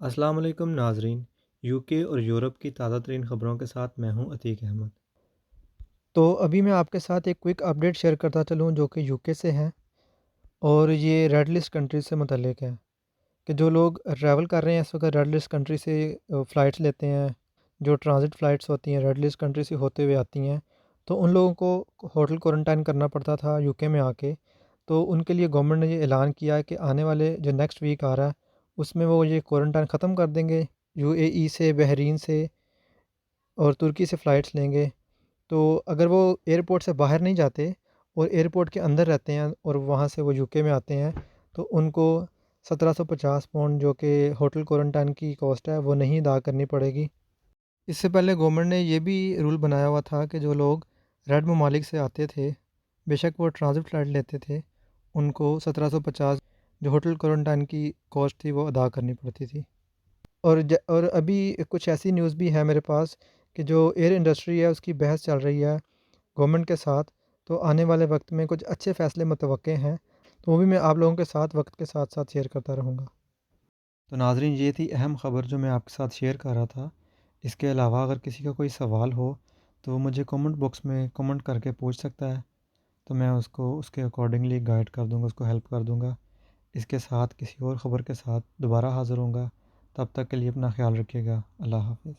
السلام علیکم ناظرین، یو کے اور یورپ کی تازہ ترین خبروں کے ساتھ میں ہوں عتیق احمد۔ تو ابھی میں آپ کے ساتھ ایک کوئک اپڈیٹ شیئر کرتا چلوں جو کہ یو کے سے ہے، اور یہ ریڈ لسٹ کنٹریز سے متعلق ہے کہ جو لوگ ٹریول کر رہے ہیں اس وقت ریڈ لسٹ کنٹری سے فلائٹس لیتے ہیں، جو ٹرانزٹ فلائٹس ہوتی ہیں ریڈ لسٹ کنٹری سے ہوتے ہوئے آتی ہیں، تو ان لوگوں کو ہوٹل کوارنٹائن کرنا پڑتا تھا یو کے میں آ کے۔ تو ان کے لیے گورنمنٹ نے یہ اعلان کیا ہے کہ آنے والے جو نیکسٹ ویک آ رہا ہے اس میں وہ یہ کوارنٹائن ختم کر دیں گے، یو اے ای سے، بحرین سے اور ترکی سے فلائٹس لیں گے۔ تو اگر وہ ایئرپورٹ سے باہر نہیں جاتے اور ایئرپورٹ کے اندر رہتے ہیں اور وہاں سے وہ یو کے میں آتے ہیں تو ان کو 1750 پاؤنڈ جو کہ ہوٹل کوارنٹائن کی کاسٹ ہے وہ نہیں ادا کرنی پڑے گی۔ اس سے پہلے گورنمنٹ نے یہ بھی رول بنایا ہوا تھا کہ جو لوگ ریڈ ممالک سے آتے تھے، بے شک وہ ٹرانزٹ فلائٹ لیتے تھے، ان کو 1750 جو ہوٹل کوارنٹائن کی کاسٹ تھی وہ ادا کرنی پڑتی تھی۔ اور ابھی کچھ ایسی نیوز بھی ہے میرے پاس کہ جو ایئر انڈسٹری ہے اس کی بحث چل رہی ہے گورنمنٹ کے ساتھ، تو آنے والے وقت میں کچھ اچھے فیصلے متوقع ہیں، تو وہ بھی میں آپ لوگوں کے ساتھ وقت کے ساتھ ساتھ شیئر کرتا رہوں گا۔ تو ناظرین، یہ تھی اہم خبر جو میں آپ کے ساتھ شیئر کر رہا تھا۔ اس کے علاوہ اگر کسی کا کوئی سوال ہو تو وہ مجھے کامنٹ باکس میں کامنٹ کر کے پوچھ سکتا ہے، تو میں اس کو اس کے اکارڈنگلی گائیڈ کر دوں گا، اس کو ہیلپ کر دوں گا۔ اس کے ساتھ کسی اور خبر کے ساتھ دوبارہ حاضر ہوں گا، تب تک کے لیے اپنا خیال رکھیے گا۔ اللہ حافظ۔